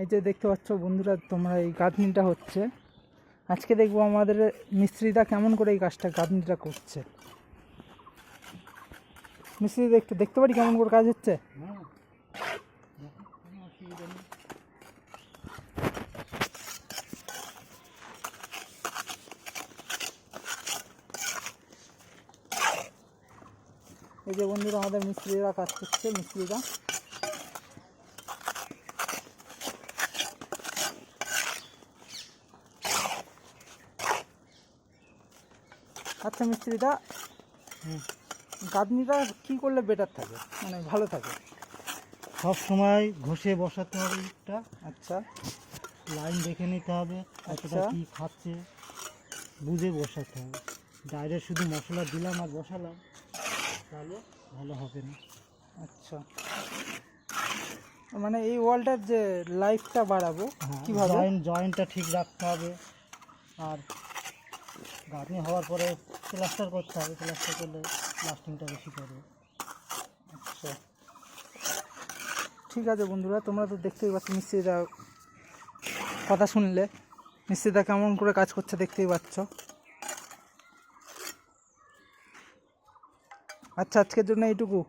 এই যে দেখতে পাচ্ছ বন্ধুরা তোমরা, এই গাঁথনিটা হচ্ছে। আজকে দেখবো আমাদের মিস্ত্রিটা কেমন করে এই কাজটা গাঁথনিটা করছে। মিস্ত্রি একটু দেখতে পারি কেমন করে কাজ হচ্ছে। এই যে বন্ধুরা আমাদের মিস্ত্রিরা কাজ করছে। মিস্ত্রিরা আচ্ছা মিস্ত্রিটা গাঁথনিটা কী করলে বেটার থাকে, মানে ভালো থাকে? সব সময় ঘষে বসাতে হবে ইটটা। আচ্ছা, লাইন দেখে নিতে হবে কতটা কী খাচ্ছে, বুঝে বসাতে হবে। ডাইরেক্ট শুধু মশলা দিলাম আর বসালাম তাহলে ভালো হবে না। আচ্ছা, মানে এই ওয়ালটার যে লাইফটা বাড়াবো কীভাবে? জয়েন্টটা ঠিক রাখতে হবে। আর গাঁথনি হওয়ার পরে প্লাস্টার করতে হবে। প্লাস্টার করলে লাস্টিংটা বেশি করবে। আচ্ছা ঠিক আছে বন্ধুরা, তোমরা তো দেখতেই পাচ্ছ মিস্ত্রিরা কথা শুনলে মিস্ত্রিরা কেমন করে কাজ করছে দেখতেই পাচ্ছ। আচ্ছা আজকের জন্য এইটুকু।